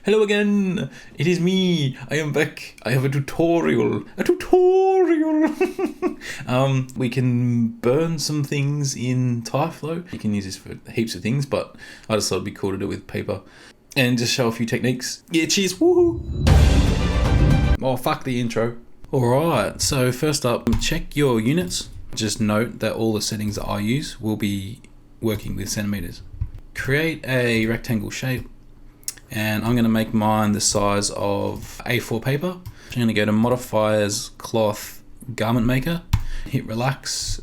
Hello again, it is me, I am back. I have a tutorial. We can burn some things in TyFlow. You can use this for heaps of things, but I just thought it'd be cool to do it with paper and just show a few techniques. Yeah, cheers, woohoo! Oh, fuck the intro. Alright, so first up, check your units. Just note that all the settings that I use will be working with centimeters. Create a rectangle shape, and I'm going to make mine the size of A4 paper. I'm going to go to modifiers, cloth, garment maker, hit relax.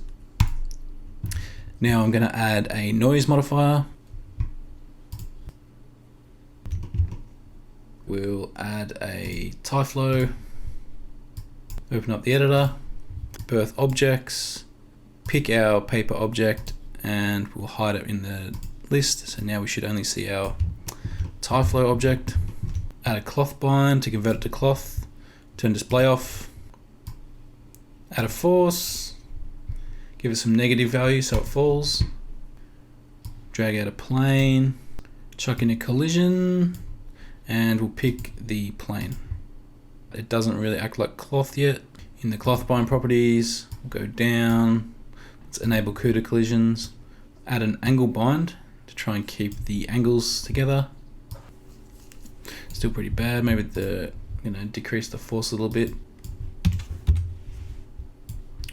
Now I'm going to add a noise modifier. We'll add a TyFlow. Open up the editor, birth objects, pick our paper object, and we'll hide it in the list. So now we should only see our TyFlow object. Add a cloth bind to convert it to cloth. Turn display off. Add a force. Give it some negative value so it falls. Drag out a plane. Chuck in a collision. And we'll pick the plane. It doesn't really act like cloth yet. In the cloth bind properties, we'll go down. Let's enable CUDA collisions. Add an angle bind to try and keep the angles together. Still pretty bad. Maybe decrease the force a little bit.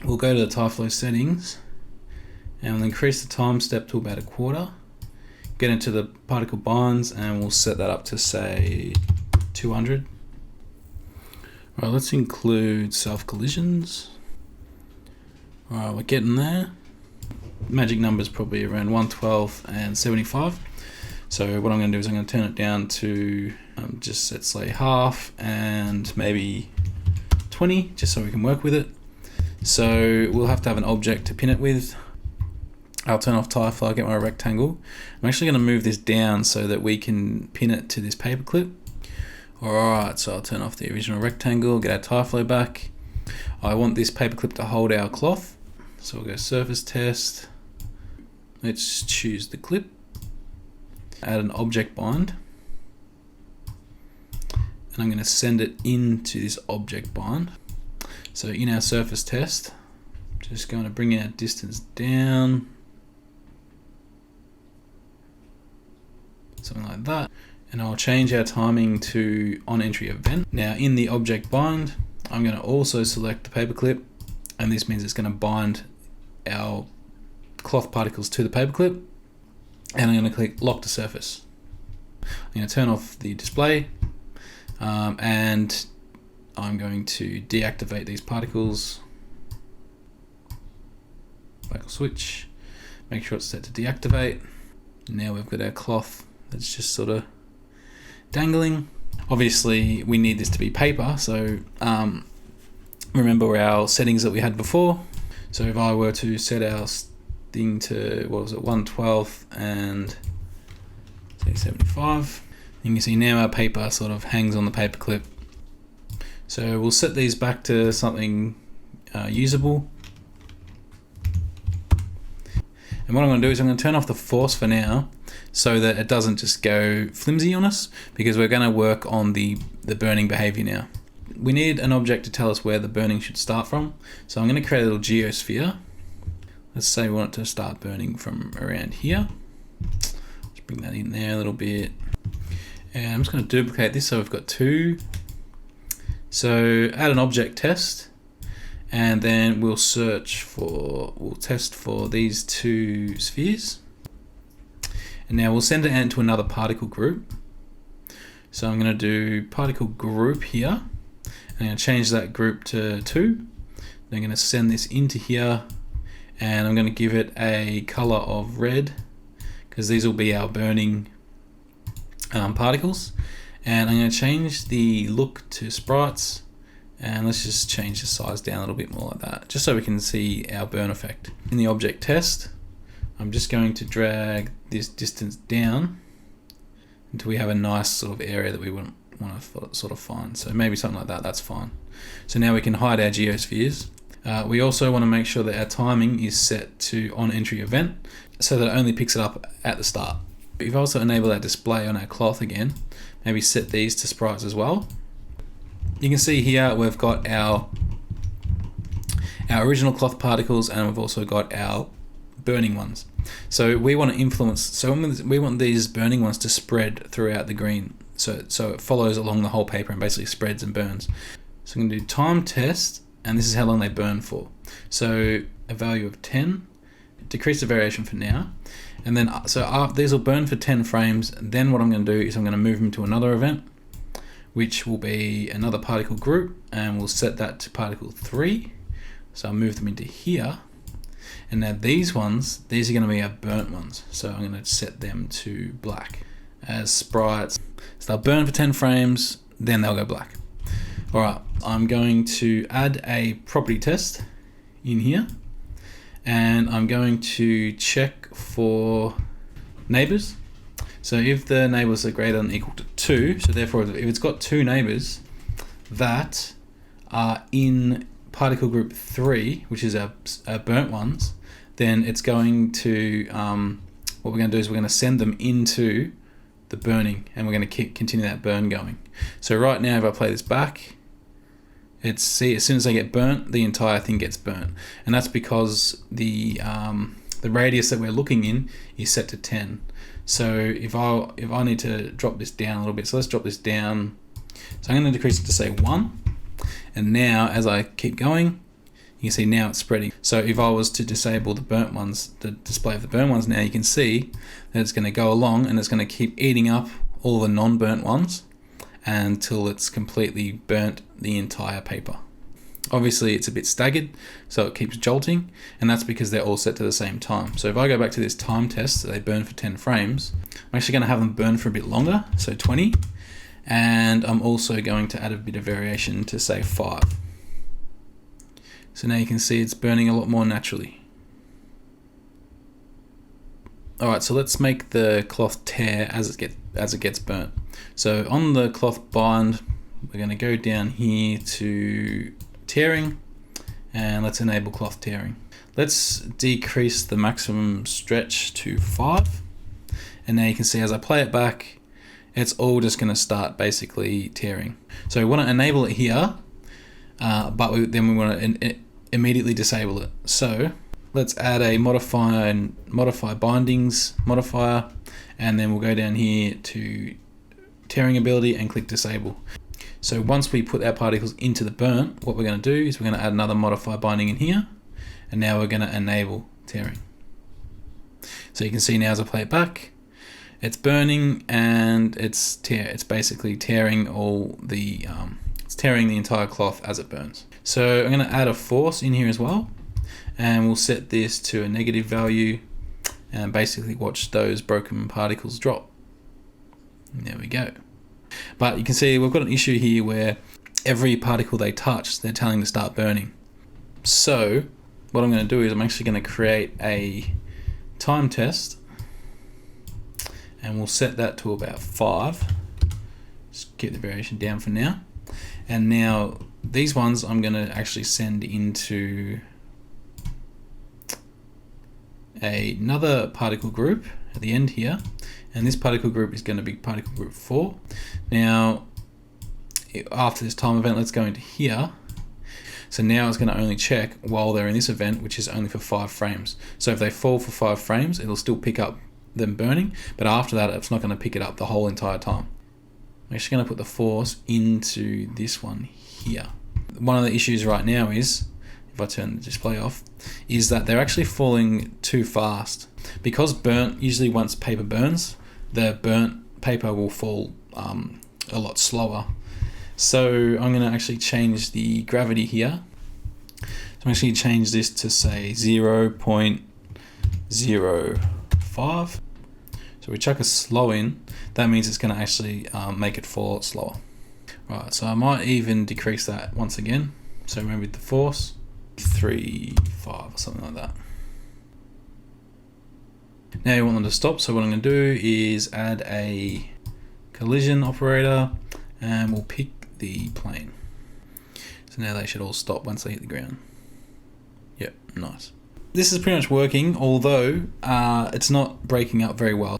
We'll go to the TyFlow settings and we'll increase the time step to about 1/4. Get into the particle binds and we'll set that up to say 200. All right, let's include self collisions. All right, we're getting there. Magic number's probably around 112 and 75. So what I'm going to do is I'm going to turn it down to just let's say half and maybe 20, just so we can work with it. So we'll have to have an object to pin it with. I'll turn off TyFlow, get my rectangle. I'm actually going to move this down so that we can pin it to this paper clip. Alright, so I'll turn off the original rectangle, get our TyFlow back. I want this paper clip to hold our cloth. So we'll go surface test. Let's choose the clip. Add an object bind. And I'm going to send it into this object bind. So in our surface test, just going to bring our distance down. Something like that. And I'll change our timing to on entry event. Now in the object bind, I'm going to also select the paper clip, and this means it's going to bind our cloth particles to the paper clip. And I'm going to click lock to surface. I'm going to turn off the display, and I'm going to deactivate these particles. Cycle switch, make sure it's set to deactivate. Now we've got our cloth that's just sort of dangling. Obviously we need this to be paper, so remember our settings that we had before. So if I were to set our thing to, what was it, 1/12 and say 75, you can see now our paper sort of hangs on the paper clip. So we'll set these back to something usable. And what I'm going to do is I'm going to turn off the force for now so that it doesn't just go flimsy on us, because we're going to work on the burning behavior now. We need an object to tell us where the burning should start from. So I'm going to create a little geosphere. Let's say we want it to start burning from around here. Let's bring that in there a little bit. And I'm just going to duplicate this so we've got 2. So add an object test. And then we'll test for these 2 spheres. And now we'll send it out to another particle group. So I'm going to do particle group here. And I'm going to change that group to 2. Then I'm going to send this into here. And I'm going to give it a color of red, because these will be our burning particles. And I'm going to change the look to sprites. And let's just change the size down a little bit more like that, just so we can see our burn effect. In the object test, I'm just going to drag this distance down until we have a nice sort of area that we want to sort of find. So maybe something like that, that's fine. So now we can hide our geospheres. We also want to make sure that our timing is set to on entry event so that it only picks it up at the start. We've also enabled our display on our cloth again. Maybe set these to sprites as well. You can see here we've got our original cloth particles, and we've also got our burning ones. So we want to influence, so we want these burning ones to spread throughout the green. So it follows along the whole paper and basically spreads and burns. So I'm going to do time test, and this is how long they burn for. So a value of 10, decrease the variation for now. And then, these will burn for 10 frames. Then what I'm going to do is I'm going to move them to another event, which will be another particle group, and we'll set that to particle 3. So I'll move them into here. And now these are going to be our burnt ones. So I'm going to set them to black as sprites. So they'll burn for 10 frames, then they'll go black. All right, I'm going to add a property test in here, and I'm going to check for neighbors. So if the neighbors are greater than or equal to 2, so therefore if it's got 2 neighbors that are in particle group 3, which is our burnt ones, then it's going to, what we're going to do is we're going to send them into the burning, and we're going to continue that burn going. So right now, if I play this back, see, as soon as they get burnt, the entire thing gets burnt, and that's because the radius that we're looking in is set to 10. So if I need to drop this down a little bit, so let's drop this down. So I'm going to decrease it to say 1, and now as I keep going, you can see now it's spreading. So if I was to disable the burnt ones, the display of the burnt ones, now you can see that it's going to go along and it's going to keep eating up all the non-burnt ones until it's completely burnt the entire paper. Obviously it's a bit staggered, so it keeps jolting, and that's because they're all set to the same time. So if I go back to this time test, so they burn for 10 frames, I'm actually going to have them burn for a bit longer, so 20, and I'm also going to add a bit of variation to say 5. So now you can see it's burning a lot more naturally. Alright, so let's make the cloth tear as it gets burnt. So on the cloth bind, we're going to go down here to tearing, and let's enable cloth tearing. Let's decrease the maximum stretch to 5, and now you can see as I play it back, it's all just going to start basically tearing. So we want to enable it here, but then we want to immediately disable it. So let's add a modify bindings modifier, and then we'll go down here to tearing ability and click disable. So once we put our particles into the burnt, what we're going to do is we're going to add another modify binding in here, and now we're going to enable tearing. So you can see now as I play it back, it's burning and it's basically tearing it's tearing the entire cloth as it burns. So I'm going to add a force in here as well, and we'll set this to a negative value and basically watch those broken particles drop. And there we go. But you can see we've got an issue here where every particle they touch, they're telling to start burning. So what I'm going to do is I'm actually going to create a time test, and we'll set that to about 5. Just keep the variation down for now. And now these ones I'm going to actually send into another particle group at the end here, and this particle group is going to be particle group 4. Now after this time event, let's go into here. So now it's going to only check while they're in this event, which is only for 5 frames. So if they fall for 5 frames, it'll still pick up them burning, but after that it's not going to pick it up the whole entire time. I'm actually going to put the force into this one here. One of the issues right now is, if I turn the display off, is that they're actually falling too fast. Because burnt, usually once paper burns, the burnt paper will fall a lot slower. So I'm going to actually change the gravity here. So I'm actually change this to say 0.05. So we chuck a slow in, that means it's going to actually make it fall slower. Right, so I might even decrease that once again. So maybe the force, 3.5 or something like that. Now you want them to stop, so what I'm going to do is add a collision operator, and we'll pick the plane. So now they should all stop once they hit the ground. Yep, nice. This is pretty much working, although it's not breaking up very well.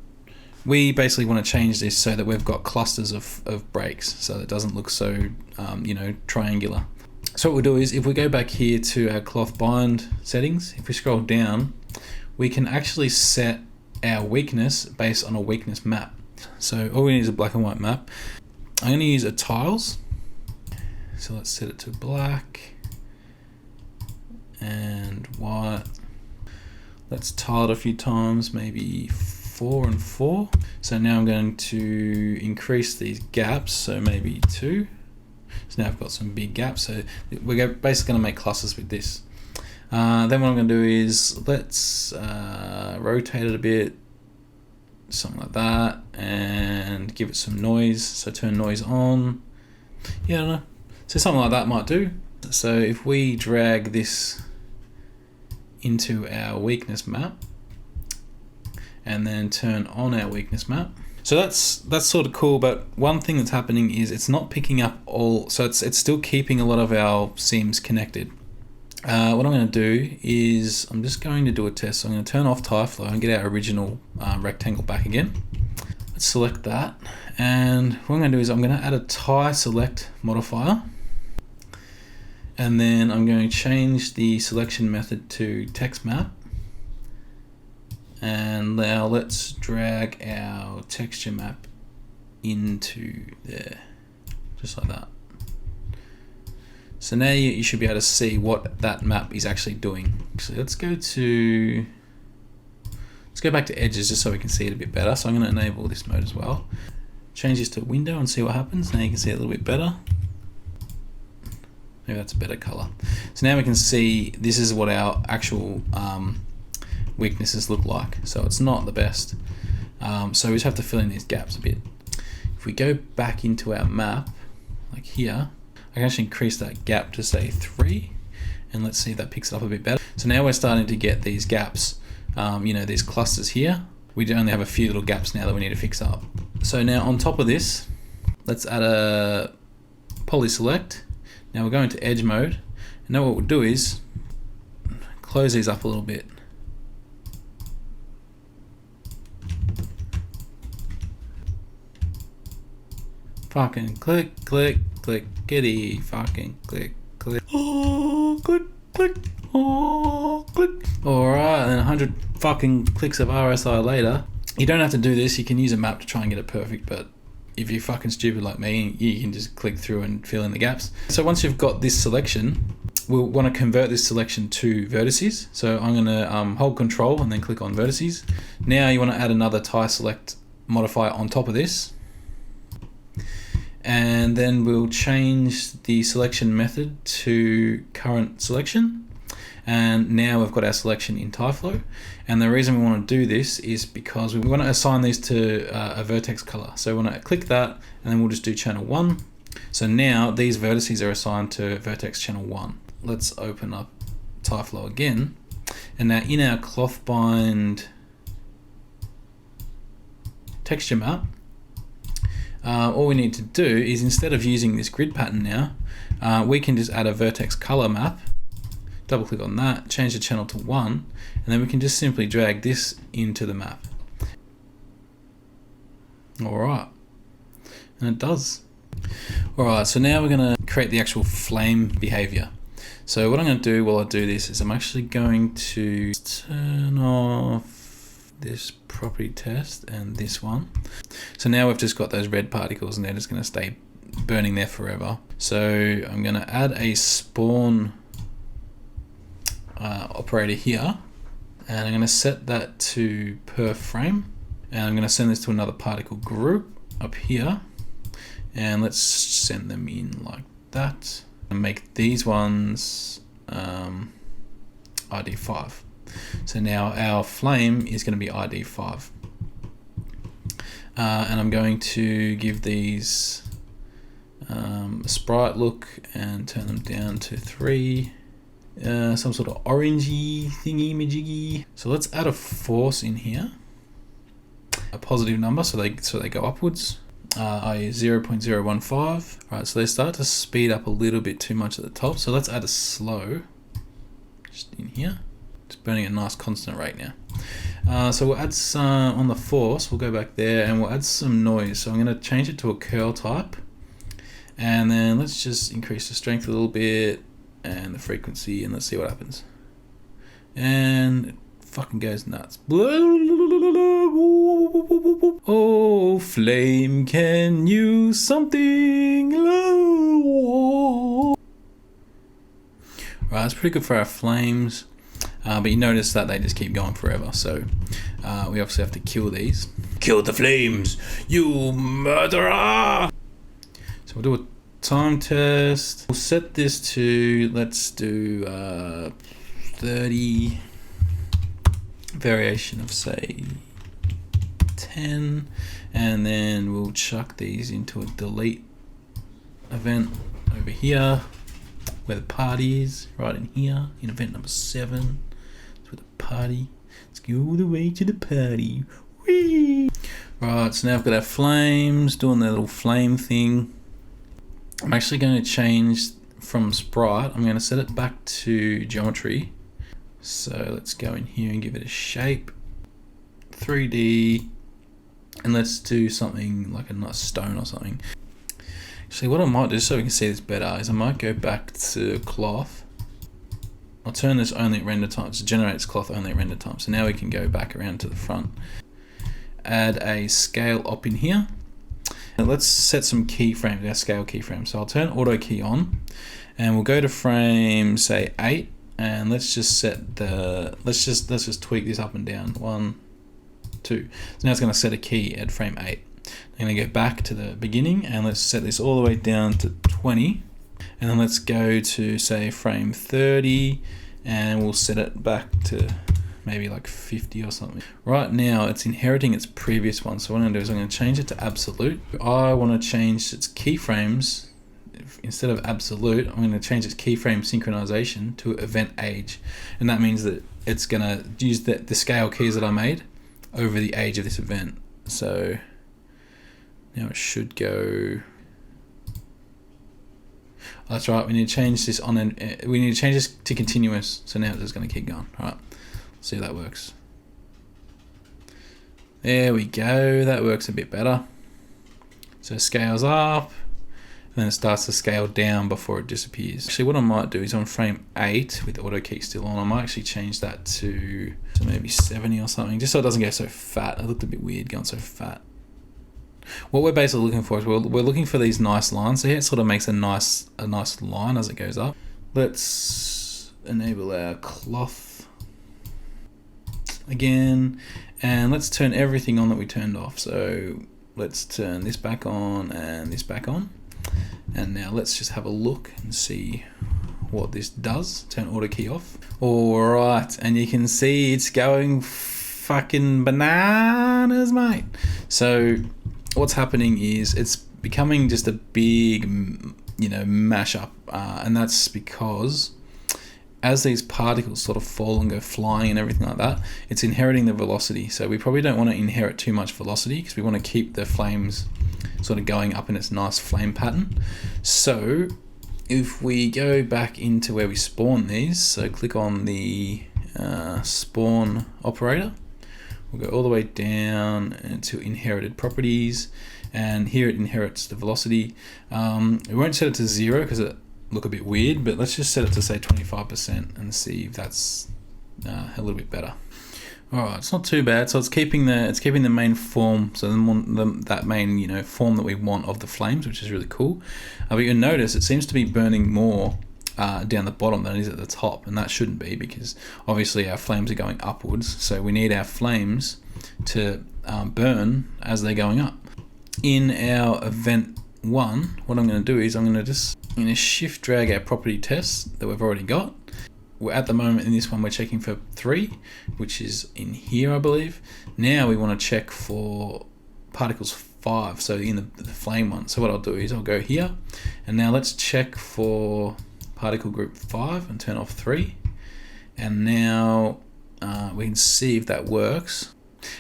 we basically want to change this so that we've got clusters of breaks, so it doesn't look so, you know, triangular. So what we'll do is, if we go back here to our cloth bind settings, if we scroll down, we can actually set our weakness based on a weakness map. So all we need is a black and white map. I'm going to use a tiles. So let's set it to black and white. Let's tile it a few times, maybe 4 and 4. So now I'm going to increase these gaps, so maybe 2. So now I've got some big gaps. So we're basically going to make clusters with this. Then what I'm going to do is let's rotate it a bit, something like that, and give it some noise. So turn noise on. Yeah, I don't know. So something like that might do. So if we drag this into our weakness map and then turn on our weakness map. So that's sort of cool, but one thing that's happening is it's not picking up all, so it's still keeping a lot of our seams connected. What I'm going to do is I'm just going to do a test. So I'm going to turn off TyFlow and get our original rectangle back again. Let's select that, and what I'm going to do is I'm going to add a TySelect modifier, and then I'm going to change the selection method to text map. And now let's drag our texture map into there, just like that. So now you should be able to see what that map is actually doing. So let's go back to edges just so we can see it a bit better. So I'm going to enable this mode as well. Change this to window and see what happens. Now you can see it a little bit better. Maybe that's a better color. So now we can see this is what our actual weaknesses look like. So it's not the best. So we just have to fill in these gaps a bit. If we go back into our map, like here, I can actually increase that gap to say 3, and let's see if that picks it up a bit better. So now we're starting to get these gaps, you know, these clusters here. We only have a few little gaps now that we need to fix up. So now on top of this, let's add a poly select. Now we're going to edge mode. And now what we'll do is close these up a little bit. Fucking click, click, click, giddy, fucking click, click, oh, click, click, oh, click. Alright, and 100 fucking clicks of RSI later. You don't have to do this, you can use a map to try and get it perfect, but if you're fucking stupid like me, you can just click through and fill in the gaps. So once you've got this selection, we'll want to convert this selection to vertices. So I'm going to hold control and then click on vertices. Now you want to add another TySelect modifier on top of this. And then we'll change the selection method to current selection. And now we've got our selection in TyFlow. And the reason we want to do this is because we want to assign these to a vertex color. So we want to click that, and then we'll just do channel 1. So now these vertices are assigned to vertex channel 1. Let's open up TyFlow again. And now in our cloth bind texture map, all we need to do is, instead of using this grid pattern now, we can just add a vertex color map, double click on that, change the channel to 1, and then we can just simply drag this into the map. Alright, and it does. Alright, so now we're going to create the actual flame behavior. So what I'm going to do while I do this is I'm actually going to turn off this property test and this one. So now we've just got those red particles and they're just going to stay burning there forever. So I'm going to add a spawn operator here, and I'm going to set that to per frame, and I'm going to send this to another particle group up here, and let's send them in like that and make these ones ID 5. So now our flame is going to be ID 5. And I'm going to give these a sprite look and turn them down to 3. Some sort of orangey thingy majiggy. So let's add a force in here, a positive number, so they go upwards, i.e. 0.015. Right, so they start to speed up a little bit too much at the top. So let's add a slow just in here. It's burning at a nice constant rate now. So we'll add some on the force, we'll go back there and we'll add some noise. So I'm going to change it to a curl type, and then let's just increase the strength a little bit and the frequency, and let's see what happens. And it fucking goes nuts. Oh, flame, can use something low. Right, that's pretty good for our flames. But you notice that they just keep going forever, so we obviously have to kill these. Kill the flames, you murderer! So we'll do a time test. We'll set this to, let's do 30, variation of say 10, and then we'll chuck these into a delete event over here, where the party is, right in here, in event number 7. That's where the party. Let's go all the way to the party. Whee! Right, so now I've got our flames doing their little flame thing. I'm actually going to change from sprite. I'm going to set it back to geometry. So let's go in here and give it a shape. 3D. And let's do something like a nice stone or something. Actually, what I might do so we can see this better is I might go back to cloth. I'll turn this only at render time, so it generates cloth only at render time. So now we can go back around to the front. Add a scale op in here. And let's set some keyframes, our scale keyframes. So I'll turn auto key on, and we'll go to frame say 8, and let's just set the let's just tweak this up and down. 1, 2. So now it's going to set a key at frame 8. I'm going to go back to the beginning, and let's set this all the way down to 20, and then let's go to say frame 30, and we'll set it back to maybe like 50 or something. Right now it's inheriting its previous one, so what I'm going to do is I'm going to change it to absolute. I want to change its keyframes. Instead of absolute, I'm going to change its keyframe synchronization to event age, and that means that it's going to use the scale keys that I made over the age of this event. So now it should go. Oh, that's right. We need to change this on, and we need to change this to continuous. So now it's just going to keep going. All right. Let's see if that works. There we go. That works a bit better. So it scales up, and then it starts to scale down before it disappears. Actually, what I might do is on frame 8 with the auto key still on, I might actually change that to maybe 70 or something, just so it doesn't go so fat. It looked a bit weird going so fat. What we're basically looking for is we're looking for these nice lines. So here it sort of makes a nice line as it goes up. Let's enable our cloth again, and let's turn everything on that we turned off. So let's turn this back on and this back on, and now let's just have a look and see what this does. Turn auto key off. All right, and you can see it's going fucking bananas, mate. So what's happening is it's becoming just a big, mashup, and that's because as these particles sort of fall and go flying and everything like that, it's inheriting the velocity. So we probably don't want to inherit too much velocity because we want to keep the flames sort of going up in its nice flame pattern. So if we go back into where we spawn these, so click on the spawn operator, we'll go all the way down to inherited properties, and here it inherits the velocity. We won't set it to 0 because it look a bit weird, but let's just set it to say 25% and see if that's a little bit better. All right, it's not too bad. So it's keeping the main form, so that main form that we want of the flames, which is really cool. But you'll notice it seems to be burning more down the bottom than it is at the top, and that shouldn't be, because obviously our flames are going upwards, so we need our flames to burn as they're going up. In our event 1, what I'm going to do is I'm going to shift drag our property tests that we've already got. We're at the moment in this one we're checking for 3, which is in here, I believe. Now we want to check for particles 5, so in the flame one. So what I'll do is I'll go here, and now let's check for particle group 5 and turn off 3, and now we can see if that works.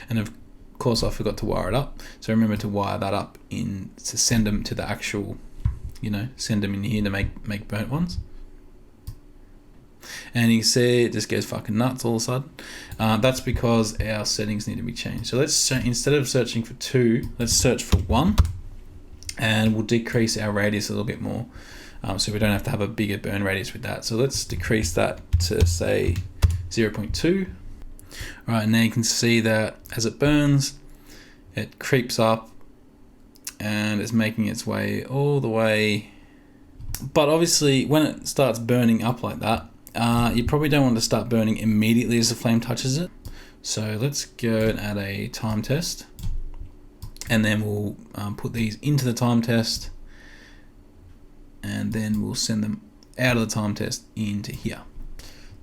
And of course I forgot to wire it up, so remember to wire that up to send them to the actual, send them in here to make burnt ones. And you can see it just goes fucking nuts all of a sudden. That's because our settings need to be changed. So let's instead of searching for 2, let's search for 1, and we'll decrease our radius a little bit more, so we don't have to have a bigger burn radius with that. So let's decrease that to say 0.2. All right, now you can see that as it burns, it creeps up and it's making its way all the way. But obviously when it starts burning up like that, you probably don't want to start burning immediately as the flame touches it. So let's go and add a time test, and then we'll put these into the time test, and then we'll send them out of the time test into here.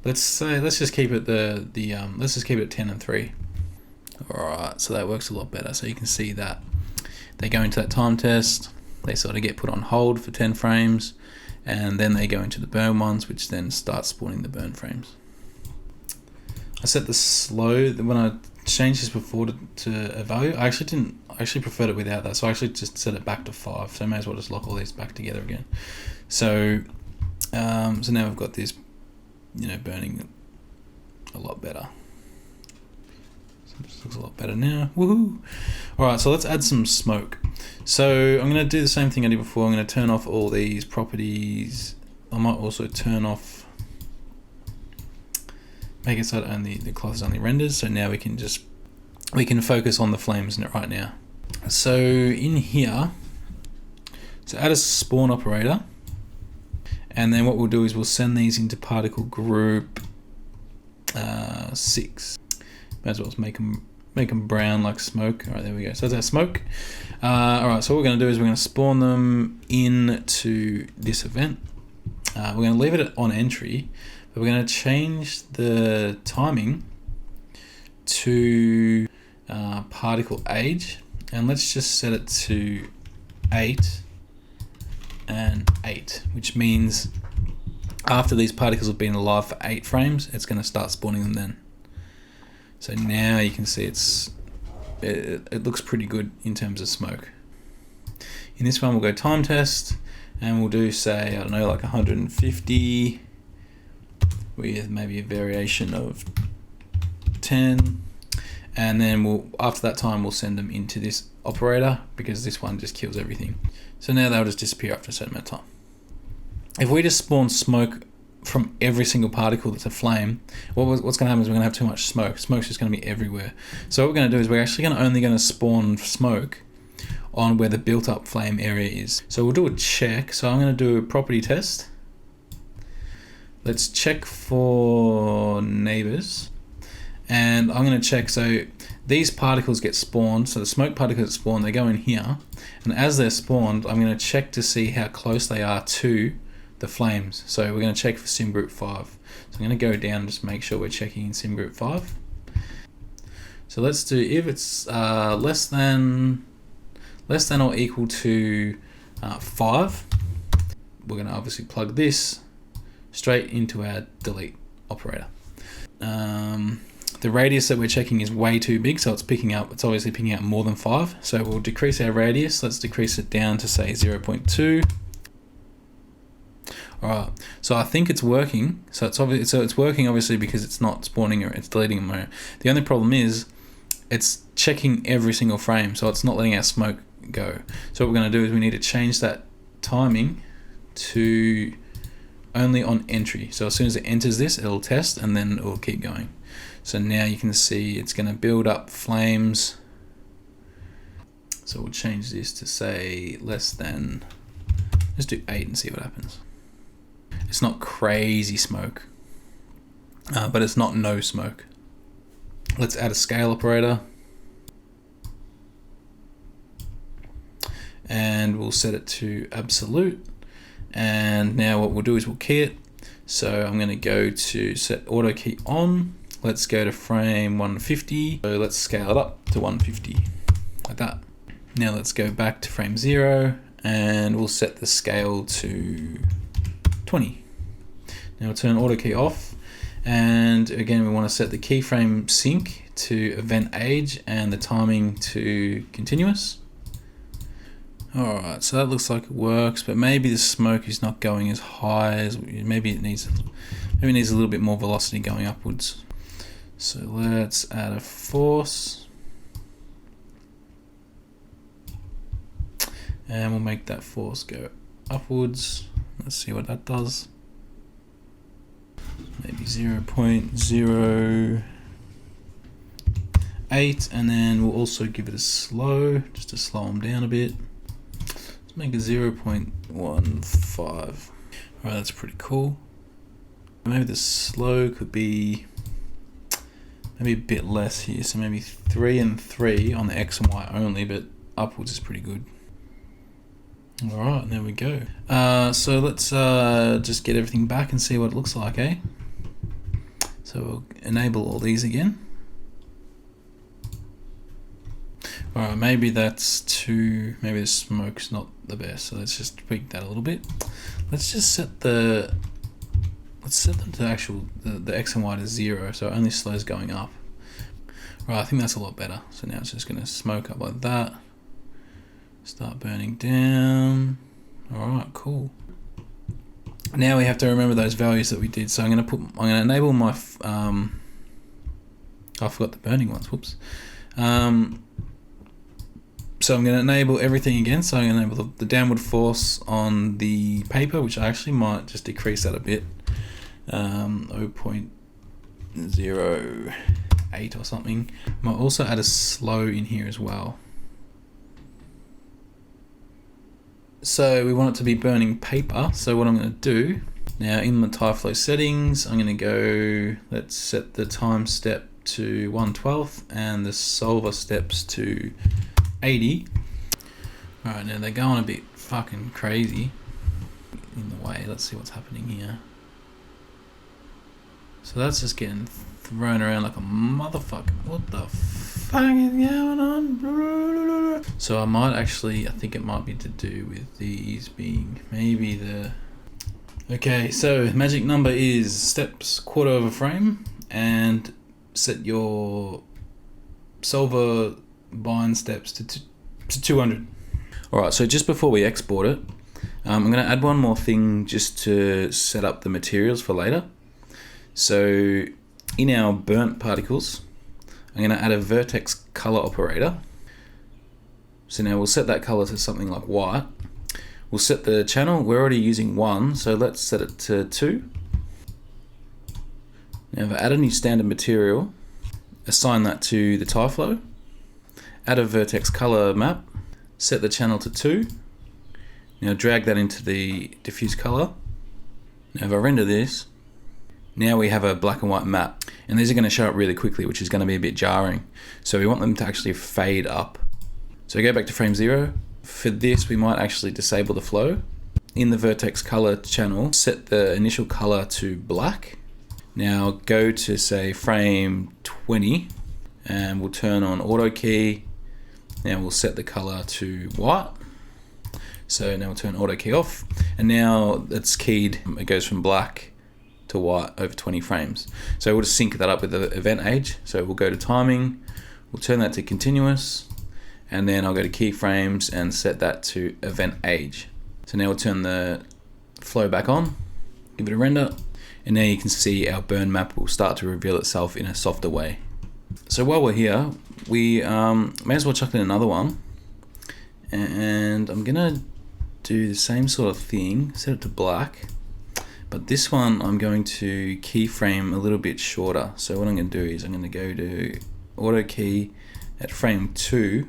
Let's just keep it let's just keep it at 10 and 3. All right, so that works a lot better. So you can see that they go into that time test, they sort of get put on hold for 10 frames, and then they go into the burn ones, which then start spawning the burn frames. I set the slow, when I changed this before to a value, I actually preferred it without that, so I actually just set it back to 5, so I may as well just lock all these back together again. So so now we've got this, burning a lot better. So it just looks a lot better now. Woohoo! Alright, so let's add some smoke. So I'm going to do the same thing I did before. I'm going to turn off all these properties. I might also turn off, make it so that only the cloth is only renders. So now we can focus on the flames in it right now. So in here, so add a spawn operator, and then what we'll do is we'll send these into particle group 6. Might as well make them brown like smoke. All right, there we go. So that's our smoke. All right, so what we're going to do is we're going to spawn them into this event. We're going to leave it on entry, but we're going to change the timing to particle age, and let's just set it to 8 and 8, which means after these particles have been alive for 8 frames, it's going to start spawning them then. So now you can see it looks pretty good in terms of smoke. In this one we'll go time test, and we'll do, say, I don't know, like 150 with maybe a variation of 10, and then after that time we'll send them into this operator, because this one just kills everything. So now they'll just disappear after a certain amount of time. If we just spawn smoke from every single particle that's a flame, what's going to happen is we're going to have too much smoke. Smoke's just going to be everywhere. So what we're going to do is we're actually only going to spawn smoke on where the built up flame area is. So we'll do a check. So I'm going to do a property test. Let's check for neighbors, and I'm going to check, so these particles get spawned, so the smoke particles that spawn, they go in here, and as they're spawned, I'm going to check to see how close they are to the flames. So we're going to check for sim group 5. So I'm going to go down and just make sure we're checking in sim group 5. So let's do, if it's less than or equal to 5, we're going to obviously plug this straight into our delete operator. The radius that we're checking is way too big, so it's obviously picking up more than 5. So we'll decrease our radius. Let's decrease it down to, say, 0.2. Alright, so I think it's working. So it's working obviously because it's not spawning or it's deleting them. The only problem is it's checking every single frame, so it's not letting our smoke go. So what we're going to do is we need to change that timing to only on entry. So as soon as it enters this, it'll test and then it will keep going. So now you can see it's going to build up flames. So we'll change this to, say, less than, let's do 8 and see what happens. It's not crazy smoke, but it's not no smoke. Let's add a scale operator, and we'll set it to absolute. And now what we'll do is we'll key it. So I'm going to go to set auto key on. Let's go to frame 150. So let's scale it up to 150, like that. Now let's go back to frame 0, and we'll set the scale to 20. Now we'll turn auto key off, and again we want to set the keyframe sync to event age and the timing to continuous. Alright, so that looks like it works, but maybe the smoke is not going as high as, maybe it needs Maybe it needs a little bit more velocity going upwards. So let's add a force. And we'll make that force go upwards. Let's see what that does. Maybe 0.08, and then we'll also give it a slow, just to slow them down a bit. Let's make it 0.15. Alright, that's pretty cool. Maybe the slow could be maybe a bit less here, so maybe 3 and 3 on the X and Y only, but upwards is pretty good. Alright, there we go. So let's just get everything back and see what it looks like, eh? So we'll enable all these again. Alright, maybe that's too, maybe the smoke's not the best, so let's just tweak that a little bit. Let's just set them to actual, the X and Y to 0, so it only slows going up. Right, I think that's a lot better. So now it's just gonna smoke up like that. Start burning down. Alright, cool. Now we have to remember those values that we did. So I'm gonna enable my, I forgot the burning ones, whoops. So I'm gonna enable everything again. So I'm gonna enable the downward force on the paper, which I actually might just decrease that a bit. 0.08 or something. Might also add a slow in here as well. So we want it to be burning paper. So what I'm going to do now in the TyFlow settings, I'm going to go, let's set the time step to 1/12 and the solver steps to 80. Alright, now they're going a bit fucking crazy in the way. Let's see what's happening here. So that's just getting thrown around like a motherfucker. What the fuck is going on? So I might actually, I think it might be to do with these being maybe the... Okay, so magic number is steps quarter of a frame, and set your solver bind steps to 200. Alright, so just before we export it, I'm going to add one more thing just to set up the materials for later. So in our burnt particles, I'm going to add a Vertex color operator. So now we'll set that color to something like white. We'll set the channel, we're already using 1, so let's set it to 2. Now if I add a new standard material, assign that to the TyFlow, add a Vertex color map, set the channel to 2. Now drag that into the diffuse color. Now if I render this, now we have a black and white map, and these are going to show up really quickly, which is going to be a bit jarring. So we want them to actually fade up. So go back to frame 0. For this, we might actually disable the flow. In the Vertex color channel, set the initial color to black. Now go to say frame 20, and we'll turn on auto key. Now we'll set the color to white. So now we'll turn auto key off, and now it's keyed. It goes from black to white over 20 frames. So we'll just sync that up with the event age. So we'll go to timing, we'll turn that to continuous, and then I'll go to keyframes and set that to event age. So now we'll turn the flow back on, give it a render, and now you can see our burn map will start to reveal itself in a softer way. So while we're here, we may as well chuck in another one, and I'm gonna do the same sort of thing, set it to black. But this one I'm going to keyframe a little bit shorter. So what I'm going to do is I'm going to go to auto key at frame 2.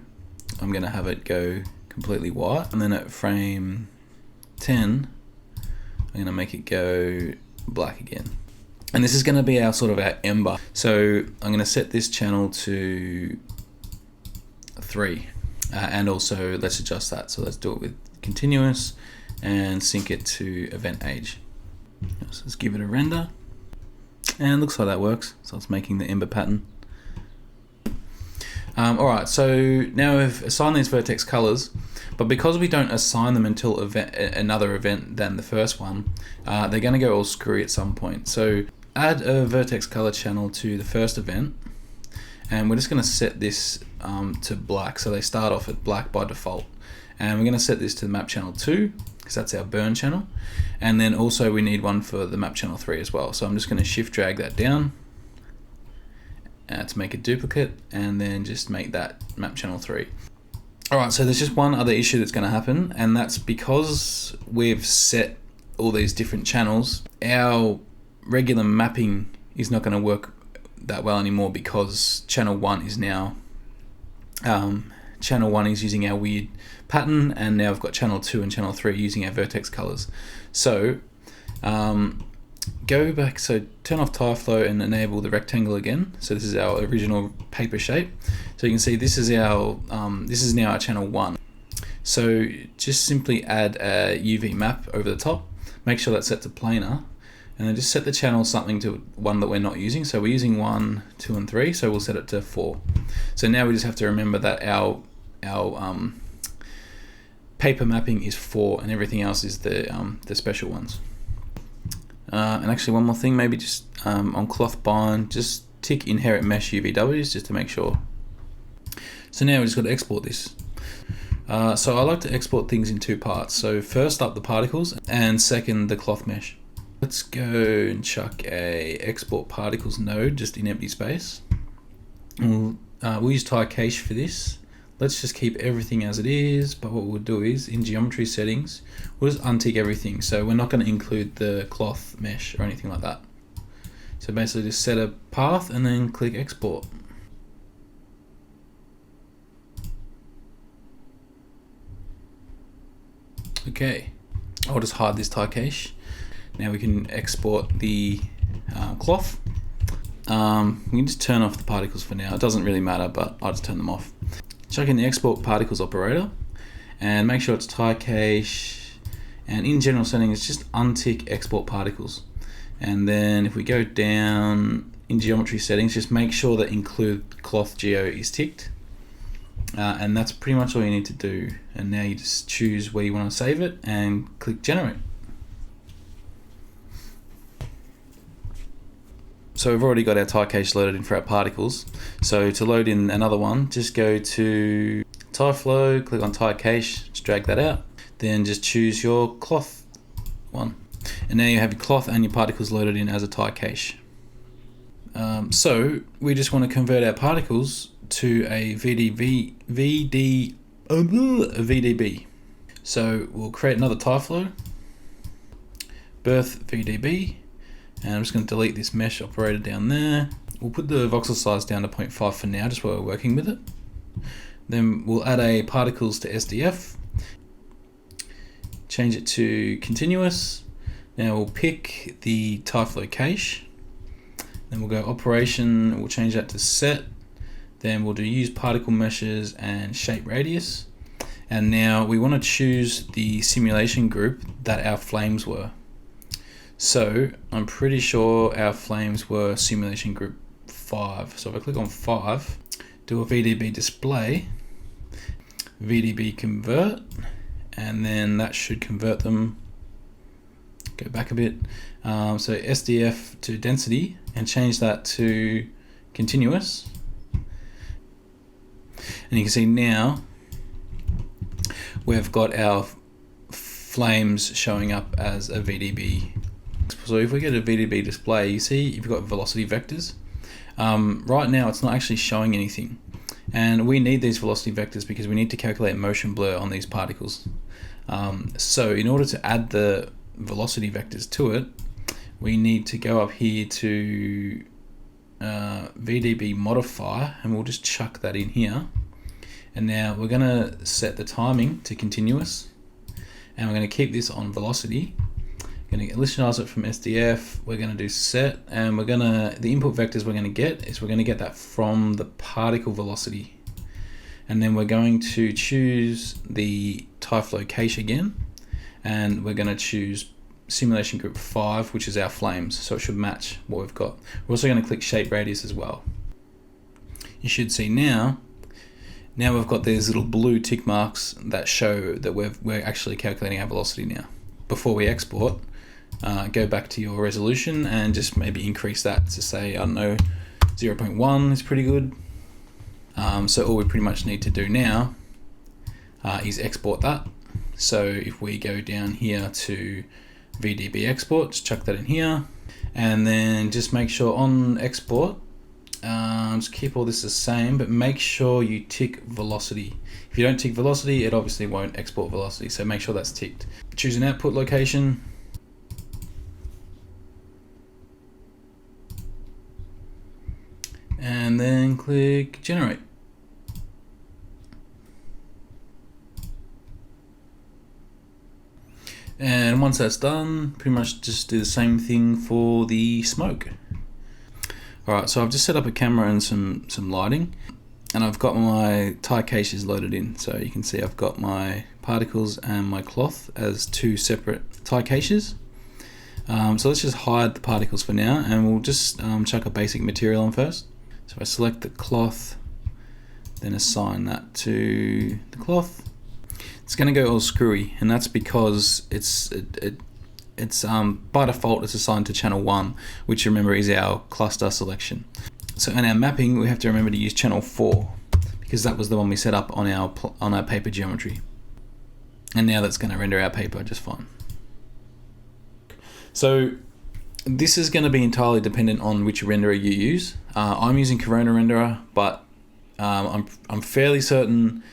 I'm going to have it go completely white, and then at frame 10 I'm going to make it go black again. And this is going to be our sort of our ember. So I'm going to set this channel to 3, and also let's adjust that. So let's do it with continuous and sync it to event age. So let's give it a render, and it looks like that works. So it's making the ember pattern. Alright, so now we've assigned these vertex colors, but because we don't assign them until another event than the first one, they're going to go all screwy at some point. So add a vertex color channel to the first event, and we're just going to set this to black, so they start off at black by default. And we're going to set this to the map channel 2, because that's our burn channel. And then also we need one for the map channel 3 as well. So I'm just going to shift drag that down to make a duplicate, and then just make that map channel 3. Alright, so there's just one other issue that's going to happen, and that's because we've set all these different channels, our regular mapping is not going to work that well anymore, because channel 1 is now channel 1 is using our weird pattern, and now we've got channel 2 and channel 3 using our vertex colors. So go back, so turn off TyFlow and enable the rectangle again. So this is our original paper shape. So you can see this is our this is now our channel 1. So just simply add a UV map over the top, make sure that's set to planar, and then just set the channel something to one that we're not using. So we're using 1, 2, and 3, so we'll set it to 4. So now we just have to remember that our paper mapping is 4, and everything else is the special ones. And actually one more thing, maybe just on cloth bind, just tick inherit mesh UVWs just to make sure. So now we just got to export this. So I like to export things in 2 parts. So first up the particles, and second the cloth mesh. Let's go and chuck a export particles node just in empty space. We'll use TyCache for this. Let's just keep everything as it is, but what we'll do is in geometry settings, we'll just untick everything. So we're not going to include the cloth mesh or anything like that. So basically just set a path and then click export. Okay, I'll just hide this TyCache. Now we can export the cloth. We can just turn off the particles for now. It doesn't really matter, but I'll just turn them off. Chuck in the export particles operator and make sure it's TyCache, and in general settings just untick export particles, and then if we go down in geometry settings, just make sure that include cloth geo is ticked, and that's pretty much all you need to do. And now you just choose where you want to save it and click generate. So we've already got our TyCache loaded in for our particles. So to load in another one, just go to TyFlow, click on TyCache, just drag that out. Then just choose your cloth one. And now you have your cloth and your particles loaded in as a TyCache. So we just want to convert our particles to a VDB. So we'll create another TyFlow, birth VDB. And I'm just going to delete this mesh operator down there. We'll put the voxel size down to 0.5 for now, just while we're working with it. Then we'll add a particles to SDF. Change it to continuous. Now we'll pick the TyFlow cache. Then we'll go operation, we'll change that to set. Then we'll do use particle meshes and shape radius. And now we want to choose the simulation group that our flames were. So I'm pretty sure our flames were simulation group 5. So if I click on 5, do a VDB display, VDB convert, and then that should convert them. Go back a bit. So SDF to density and change that to continuous. And you can see now we've got our flames showing up as a VDB. So if we get a VDB display, you see you've got velocity vectors. Right now it's not actually showing anything, and we need these velocity vectors because we need to calculate motion blur on these particles. So in order to add the velocity vectors to it, we need to go up here to VDB modify, and we'll just chuck that in here. And now we're going to set the timing to continuous, and we're going to keep this on velocity. Going to initialize it from SDF. We're going to do set, and we're going to, the input vectors we're going to get is we're going to get that from the particle velocity, and then we're going to choose the TyFlow cache again, and we're going to choose simulation group 5, which is our flames, so it should match what we've got. We're also going to click shape radius as well. You should see now we've got these little blue tick marks that show that we're actually calculating our velocity now. Before we export, go back to your resolution and just maybe increase that to, say, I don't know, 0.1 is pretty good. So all we pretty much need to do now is export that. So if we go down here to VDB export, just chuck that in here, and then just make sure on export, just keep all this the same, but make sure you tick velocity. If you don't tick velocity, it obviously won't export velocity, so make sure that's ticked. Choose an output location. And then click generate. And once that's done, pretty much just do the same thing for the smoke. Alright, so I've just set up a camera and some lighting, and I've got my tie caches loaded in. So you can see I've got my particles and my cloth as two separate tie caches. So let's just hide the particles for now, and we'll just chuck a basic material on first. So I select the cloth, then assign that to the cloth. It's going to go all screwy, and that's because it's by default it's assigned to channel 1, which remember is our cluster selection. So in our mapping we have to remember to use channel 4 because that was the one we set up on our paper geometry, and now that's going to render our paper just fine. So this is going to be entirely dependent on which renderer you use. I'm using Corona renderer, but I'm fairly certain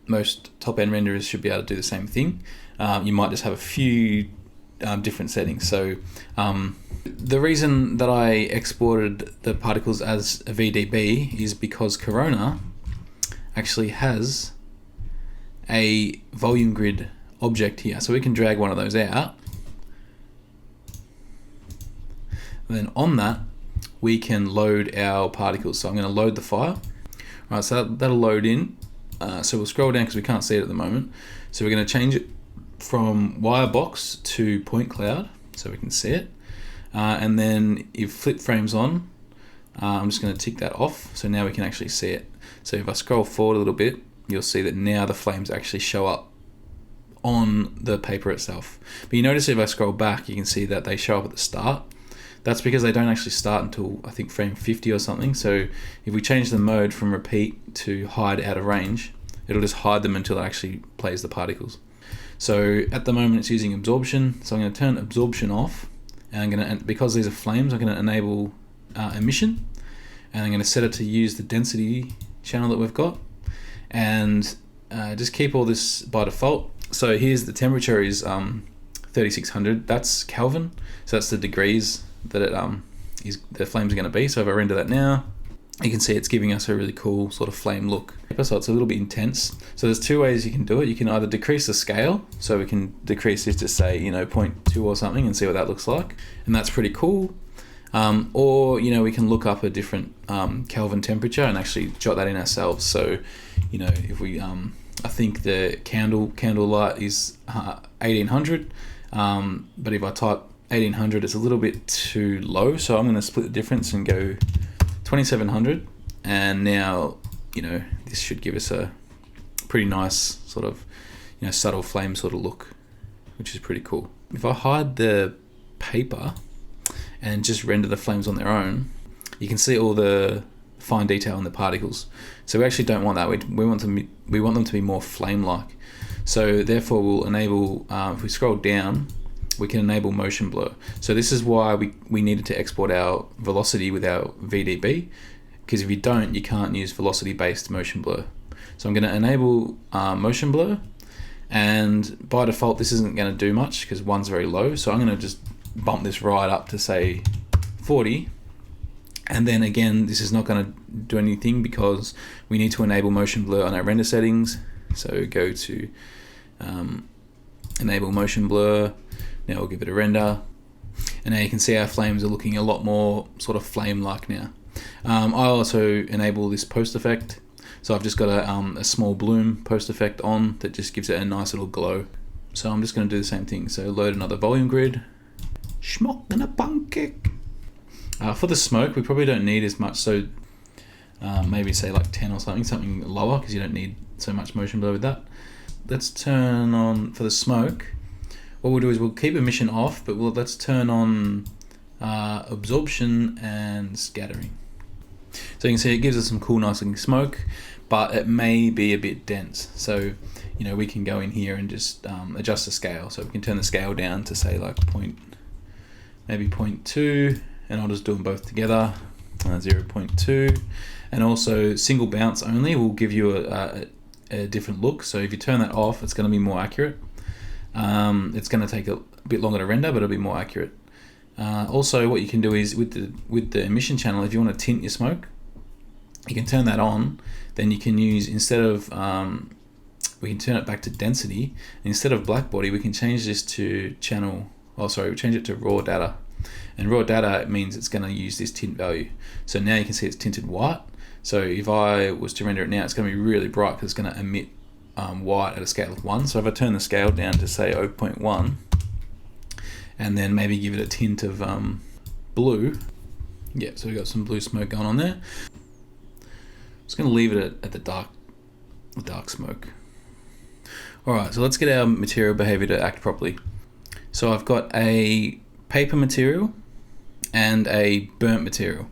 most top-end renderers should be able to do the same thing. You might just have a few different settings. So the reason that I exported the particles as a VDB is because Corona actually has a volume grid object here. So we can drag one of those out. And then on that, we can load our particles. So I'm going to load the file. Right, so that'll load in. So we'll scroll down because we can't see it at the moment. So we're going to change it from wirebox to point cloud so we can see it. And then if flip frames on, I'm just going to tick that off. So now we can actually see it. So if I scroll forward a little bit, you'll see that now the flames actually show up on the paper itself. But you notice if I scroll back, you can see that they show up at the start. That's because they don't actually start until I think frame 50 or something. So if we change the mode from repeat to hide out of range, it'll just hide them until it actually plays the particles. So at the moment it's using absorption. So I'm going to turn absorption off, and I'm going to, because these are flames, I'm going to enable emission, and I'm going to set it to use the density channel that we've got, and just keep all this by default. So here's the temperature is 3600. That's Kelvin. So that's the degrees that the flames are going to be. So if I render that now, you can see it's giving us a really cool sort of flame look. So it's a little bit intense. So there's two ways you can do it. You can either decrease the scale, so we can decrease this to say 0.2 or something and see what that looks like, and that's pretty cool. Or we can look up a different Kelvin temperature and actually jot that in ourselves. So if we I think the candle light is 1800, but if I type 1800, it's a little bit too low, so I'm going to split the difference and go 2700, and now this should give us a pretty nice sort of subtle flame sort of look, which is pretty cool. If I hide the paper and just render the flames on their own, you can see all the fine detail in the particles. So we actually don't want that. We want them to be more flame-like. So therefore we'll enable, if we scroll down, we can enable motion blur. So this is why we needed to export our velocity with our VDB, because if you don't, you can't use velocity-based motion blur. So I'm going to enable motion blur, and by default this isn't going to do much because one's very low, so I'm going to just bump this right up to say 40, and then again this is not going to do anything because we need to enable motion blur on our render settings. So go to enable motion blur. Now we'll give it a render, and now you can see our flames are looking a lot more sort of flame-like now. I also enable this post effect, so I've just got a small bloom post effect on that just gives it a nice little glow. So I'm just going to do the same thing. So load another volume grid. Schmock and a pancake. For the smoke, we probably don't need as much, so maybe say like 10 or something lower, because you don't need so much motion blur with that. Let's turn on, for the smoke, what we'll do is we'll keep emission off, but let's turn on absorption and scattering. So you can see it gives us some cool, nice looking smoke, but it may be a bit dense. So we can go in here and just adjust the scale. So we can turn the scale down to say like maybe 0.2, and I'll just do them both together, 0.2. And also single bounce only will give you a different look. So if you turn that off, it's going to be more accurate. It's going to take a bit longer to render, but it'll be more accurate. Also, what you can do is with the emission channel, if you want to tint your smoke, you can turn that on. Then you can use, instead of we can turn it back to density. Instead of black body, we can change this to change it to raw data. And raw data, it means it's going to use this tint value. So now you can see it's tinted white. So if I was to render it now, it's going to be really bright because it's going to emit white at a scale of 1. So if I turn the scale down to say 0.1, and then maybe give it a tint of blue. Yeah, so we've got some blue smoke going on there. Just going to leave it at the dark smoke. Alright, so let's get our material behavior to act properly. So I've got a paper material and a burnt material.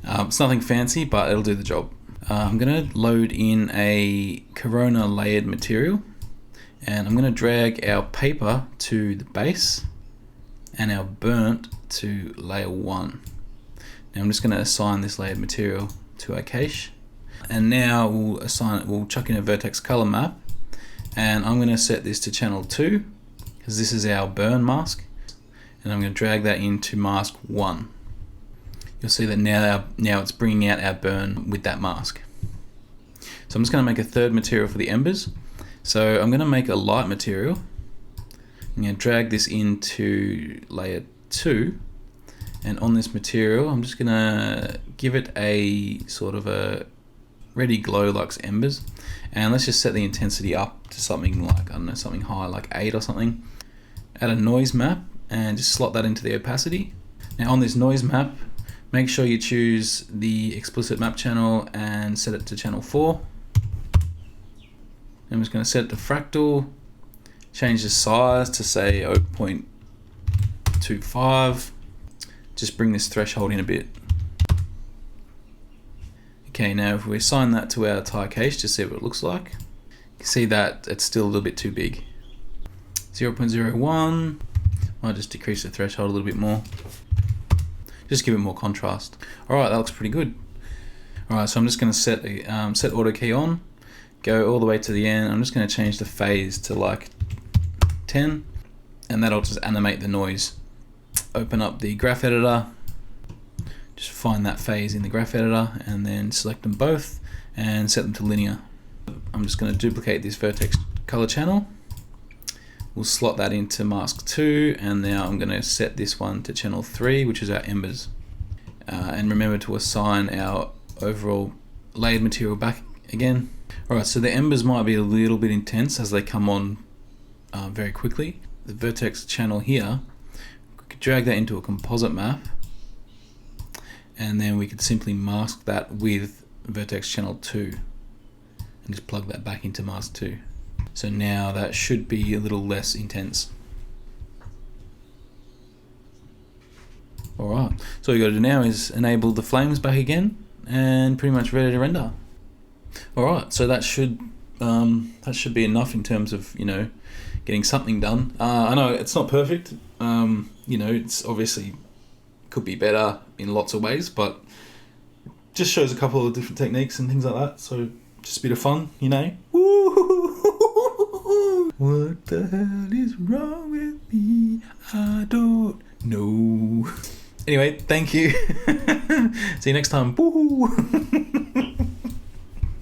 It's nothing fancy, but it'll do the job. I'm going to load in a Corona layered material, and I'm going to drag our paper to the base and our burnt to layer 1. Now I'm just going to assign this layered material to our cache, and now we'll chuck in a Vertex color map, and I'm going to set this to channel 2 because this is our burn mask, and I'm going to drag that into mask 1. You'll see that now it's bringing out our burn with that mask. So I'm just going to make a third material for the embers. So I'm going to make a light material. I'm going to drag this into layer 2, and on this material I'm just going to give it a sort of a ready glow like embers, and let's just set the intensity up to something like, I don't know, something high like 8 or something. Add a noise map and just slot that into the opacity. Now on this noise map, make sure you choose the explicit map channel and set it to channel 4. I'm just going to set it to fractal, change the size to say 0.25, just bring this threshold in a bit. Okay, now if we assign that to our Ty cache to see what it looks like, you can see that it's still a little bit too big. 0.01, might just decrease the threshold a little bit more. Just give it more contrast. Alright, that looks pretty good. Alright, so I'm just going to set auto key on, go all the way to the end. I'm just going to change the phase to like 10, and that'll just animate the noise. Open up the graph editor, just find that phase in the graph editor, and then select them both and set them to linear. I'm just going to duplicate this Vertex color channel. We'll slot that into mask 2, and now I'm going to set this one to channel 3, which is our embers. And remember to assign our overall layered material back again. Alright, so the embers might be a little bit intense as they come on very quickly. The Vertex channel here, we could drag that into a composite map, and then we could simply mask that with Vertex channel 2 and just plug that back into mask 2. So now that should be a little less intense. Alright, so all you got to do now is enable the flames back again, and pretty much ready to render. Alright, so that should be enough in terms of, getting something done. I know it's not perfect, it's obviously could be better in lots of ways, but just shows a couple of different techniques and things like that, so just a bit of fun, What the hell is wrong with me? I don't know. Anyway, thank you. See you next time. Woo-hoo.